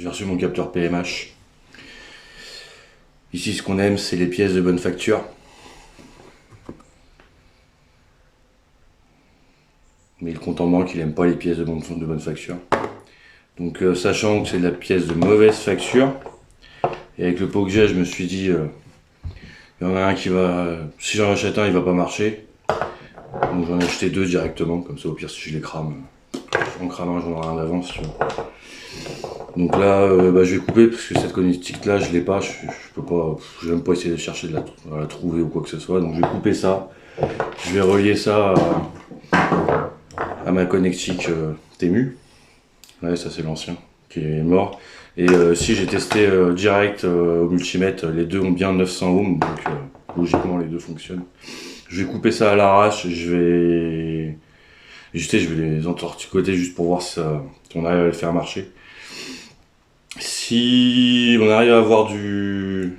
j'ai reçu mon capteur PMH. Ici, ce qu'on aime, c'est les pièces de bonne facture. Mais le compte en banque, il aime pas les pièces de bonne facture. Donc, sachant que c'est de la pièce de mauvaise facture, et avec le pot que j'ai, je me suis dit, il y en a un qui va, si j'en achète un, il va pas marcher. Donc j'en ai acheté deux directement, comme ça au pire si je les crame, en cramant j'en aurai un d'avance. Tu vois. Donc là, je vais couper parce que cette connectique là, je l'ai pas, je peux pas, je vais même pas essayer de chercher de la trouver ou quoi que ce soit. Donc je vais couper ça, je vais relier ça à ma connectique Temu. Ouais, ça c'est l'ancien qui est mort. Et si j'ai testé direct au multimètre, les deux ont bien 900 ohms, donc logiquement les deux fonctionnent. Je vais couper ça à l'arrache, je vais les entorticoter juste pour voir si on arrive à le faire marcher. Si on arrive à avoir du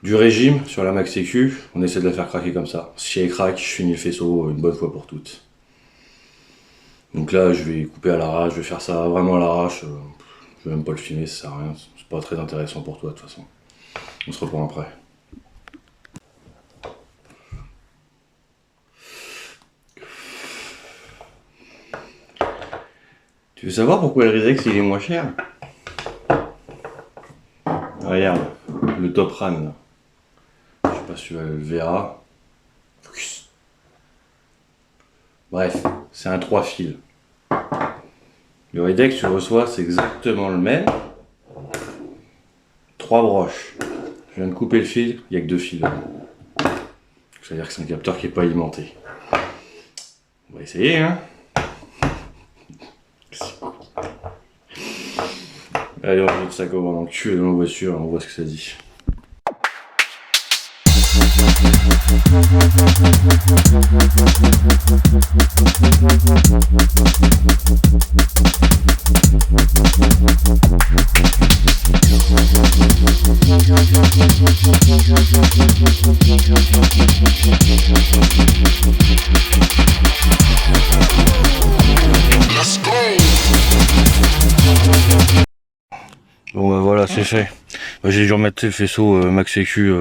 régime sur la Max Sécu, on essaie de la faire craquer comme ça. Si elle craque, je finis le faisceau une bonne fois pour toutes. Donc là, je vais couper à l'arrache, je vais faire ça vraiment à l'arrache. Je vais même pas le filmer, ça sert à rien, c'est pas très intéressant pour toi de toute façon. On se reprend après. Tu veux savoir pourquoi le Rizex il est moins cher? Regarde, le Top Ran là. Je sais pas si tu le verras. Focus. Bref, c'est un 3 fils. Le Rizex tu le reçois, c'est exactement le même. 3 broches. Je viens de couper le fil, il n'y a que 2 fils. C'est-à-dire que c'est un capteur qui n'est pas alimenté. On va essayer, hein. Allez, on jette ça comme dans le cul dans la voiture, on voit ce que ça dit. Bon bah voilà, c'est fait. J'ai dû remettre le faisceau Max Sécu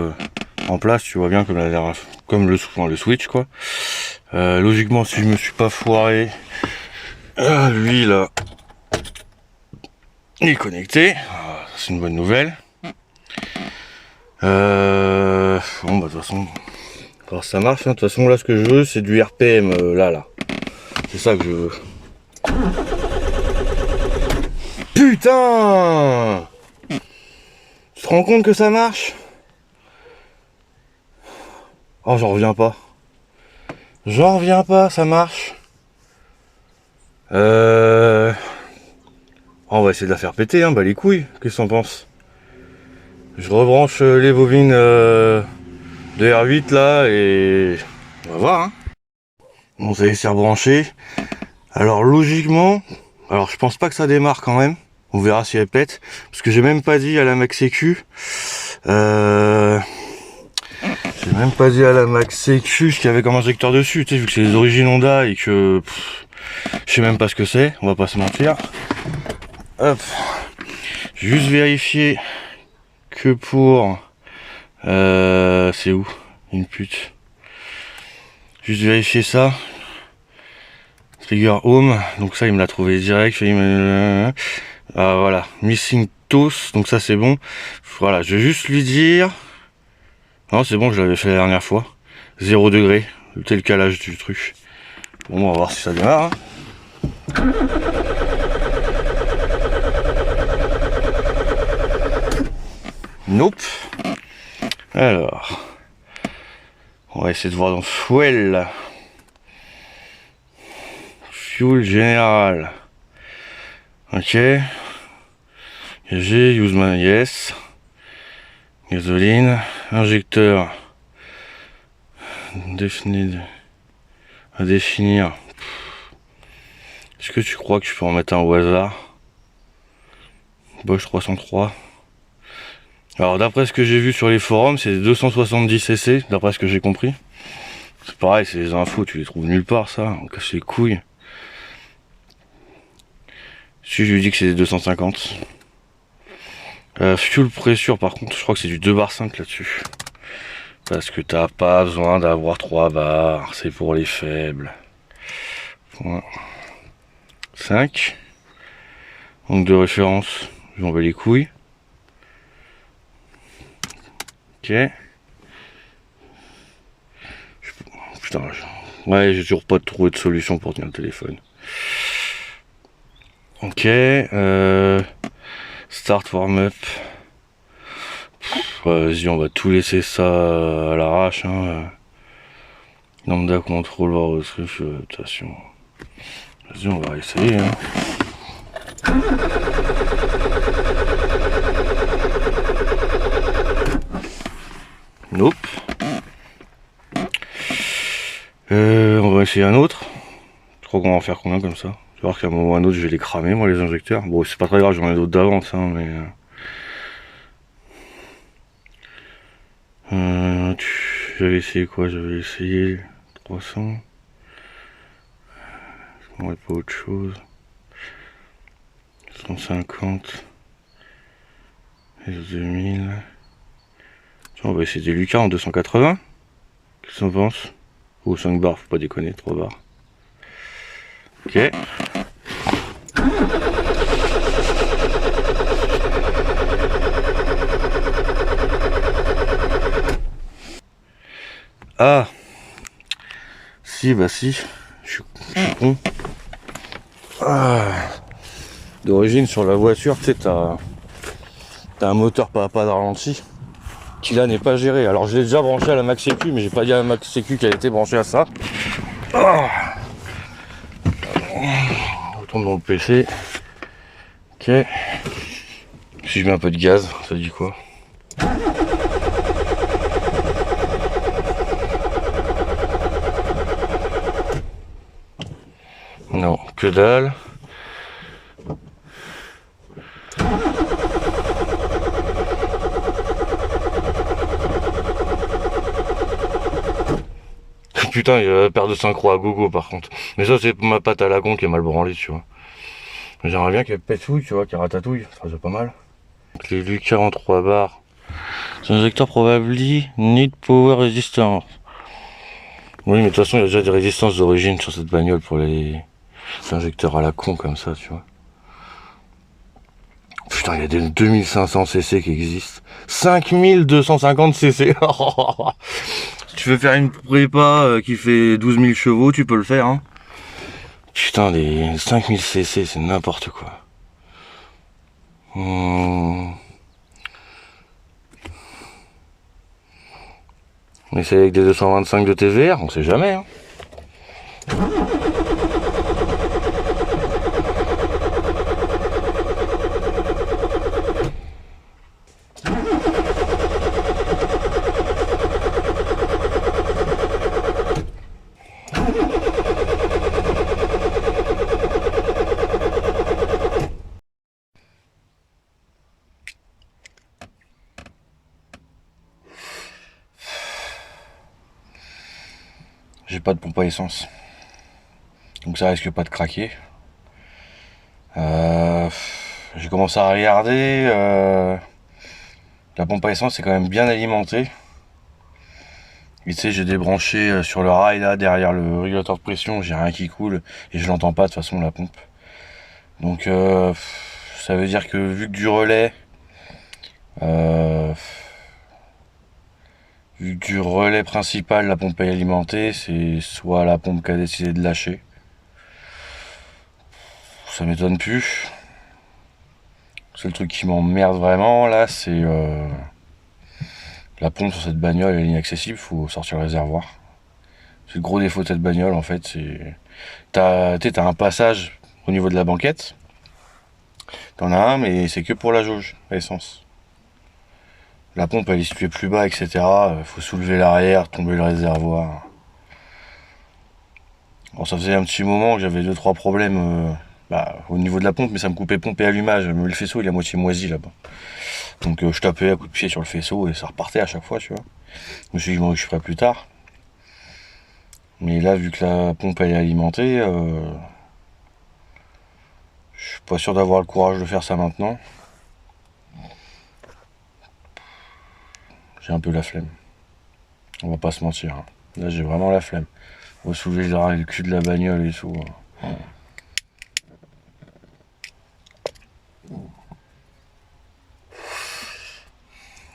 en place, tu vois bien comme le switch quoi. Logiquement si je me suis pas foiré, lui là il est connecté, c'est une bonne nouvelle. Bon bah de toute façon, alors ça marche, hein. De toute façon là ce que je veux c'est du RPM là. C'est ça que je veux. Putain! Tu te rends compte que ça marche? Oh, j'en reviens pas. J'en reviens pas, ça marche. On va essayer de la faire péter, hein, bah les couilles. Qu'est-ce que t'en penses? Je rebranche les bobines de R8 là et on va voir. Hein. Bon, ça y est, c'est rebranché. Alors logiquement, alors je pense pas que ça démarre quand même. On verra si elle pète. Parce que j'ai même pas dit à la Max Sécu. J'ai même pas dit à la Max Sécu ce qu'il y avait comme injecteur dessus. Tu sais, vu que c'est des origines Honda et que je sais même pas ce que c'est. On va pas se mentir. Hop. Juste vérifier que pour... c'est où? Une pute. Juste vérifier ça. Trigger home. Donc ça, il me l'a trouvé direct. Voilà. Missing toast. Donc ça, c'est bon. Voilà. Je vais juste lui dire... Non, c'est bon, je l'avais fait la dernière fois. 0 degré. C'était le calage du truc. Bon, on va voir si ça démarre. Hein. Nope. Alors, on va essayer de voir dans fuel. Fuel général. Ok. G, use my yes. Gasoline. Injecteur. À définir. Est-ce que tu crois que je peux en mettre un au hasard? Bosch 303. Alors d'après ce que j'ai vu sur les forums, c'est 270 cc, d'après ce que j'ai compris. C'est pareil, c'est les infos, tu les trouves nulle part ça, on casse les couilles. Si je lui dis que c'est 250. Fuel pressure par contre, je crois que c'est du 2 bar 5 là-dessus. Parce que t'as pas besoin d'avoir 3 bars, c'est pour les faibles. Point 5. Donc de référence, je m'en bats les couilles. Ok. Putain, ouais, j'ai toujours pas trouvé de solution pour tenir le téléphone. Ok. Start warm-up. Vas-y, on va tout laisser ça à l'arrache. Hein. Lambda contrôle, voir rotation. Vas-y, on va essayer. Hein. Nope. On va essayer un autre. Je crois qu'on va en faire combien comme ça? Je vais voir qu'à un moment ou à un autre, je vais les cramer, moi, les injecteurs. Bon, c'est pas très grave, j'en ai d'autres d'avance, hein, mais... J'avais essayé quoi? J'avais essayé 300. Je m'en pas autre chose. 150. Et 2000. Tiens, on va essayer des Lucas en 280. Qu'est-ce qu'on pense? Oh, 5 bars, faut pas déconner, 3 bars. Ok. Ah si, bah si, je suis con. Ah. D'origine sur la voiture, tu sais, t'as un moteur pas de ralenti qui là n'est pas géré. Alors je l'ai déjà branché à la Max Sécu, mais j'ai pas dit à la Max Sécu qu'elle était branchée à ça. Ah. On retourne dans le PC. Ok. Si je mets un peu de gaz, ça dit quoi? Non, que dalle. Putain, il y a la paire de synchro à gogo par contre. Mais ça, c'est ma patte à lagon qui est mal branlée, tu vois. J'aimerais bien qu'elle pétouille, tu vois, qu'elle ratatouille. Ça serait pas mal. Les Lucas en 3 bars. C'est un injecteur probably need power resistance. Oui, mais de toute façon, il y a déjà des résistances d'origine sur cette bagnole pour les injecteurs à la con comme ça, tu vois. Putain, il y a des 2500 cc qui existent. 5250 cc. Si tu veux faire une prépa qui fait 12 000 chevaux, tu peux le faire. Hein. Putain, les 5000 cc, c'est n'importe quoi. On essaye avec des 225 de TVR, on sait jamais. Hein. J'ai pas de pompe à essence. Donc ça risque pas de craquer. J'ai commencé à regarder. La pompe à essence est quand même bien alimentée. Et tu sais, j'ai débranché sur le rail là, derrière le régulateur de pression, j'ai rien qui coule et je l'entends pas de toute façon la pompe. Donc ça veut dire que vu que du relais, vu que du relais principal la pompe est alimentée, c'est soit la pompe qui a décidé de lâcher. Ça m'étonne plus. C'est le truc qui m'emmerde vraiment là, c'est la pompe sur cette bagnole, elle est inaccessible, faut sortir le réservoir. C'est le gros défaut de cette bagnole en fait, c'est. T'as un passage au niveau de la banquette. T'en as un, mais c'est que pour la jauge à essence. La pompe elle est située plus bas, etc. Faut soulever l'arrière, tomber le réservoir. Bon, ça faisait un petit moment que j'avais 2-3 problèmes au niveau de la pompe, mais ça me coupait pompe et allumage. Mais le faisceau il est à moitié moisi là-bas. Donc je tapais à coup de pied sur le faisceau et ça repartait à chaque fois, tu vois. Je me suis dit que je ferai plus tard. Mais là, vu que la pompe elle est alimentée, je suis pas sûr d'avoir le courage de faire ça maintenant. J'ai un peu la flemme. On va pas se mentir. Hein. Là, j'ai vraiment la flemme. Faut soulever le cul de la bagnole et tout. Hein.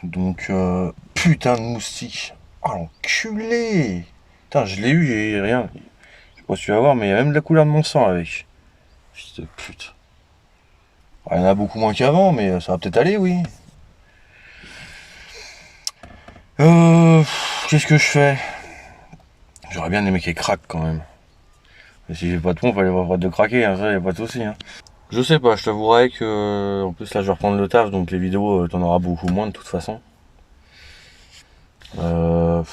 Donc, putain de moustique. Oh l'enculé. Putain, je l'ai eu et rien. Je sais pas si tu vas voir, mais il y a même de la couleur de mon sang avec. Fils de pute. Il y en a beaucoup moins qu'avant, mais ça va peut-être aller, oui. Qu'est-ce que je fais? J'aurais bien aimé qu'elle craque quand même. Et si j'ai pas de pompe, elle va pas de craquer, hein, ça y a pas de soucis. Hein. Je sais pas, je t'avouerai que. En plus, là, je vais reprendre le taf, donc les vidéos, t'en auras beaucoup moins de toute façon. Vous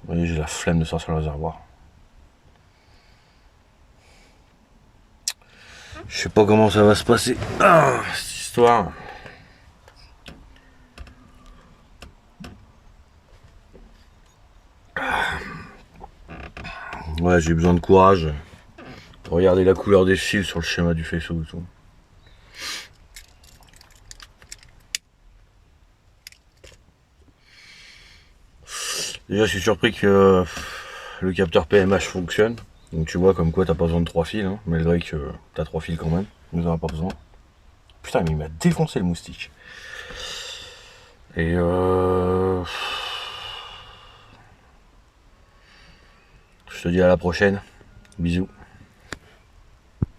voyez, j'ai la flemme de sortir le réservoir. Je sais pas comment ça va se passer. Ah, cette histoire. Ouais, j'ai besoin de courage. Regardez la couleur des fils sur le schéma du faisceau et tout. Déjà, je suis surpris que le capteur PMH fonctionne. Donc tu vois comme quoi t'as pas besoin de 3 fils, hein, malgré que t'as 3 fils quand même. Mais t'en as pas besoin. Putain, mais il m'a défoncé le moustique. Et je te dis à la prochaine. Bisous.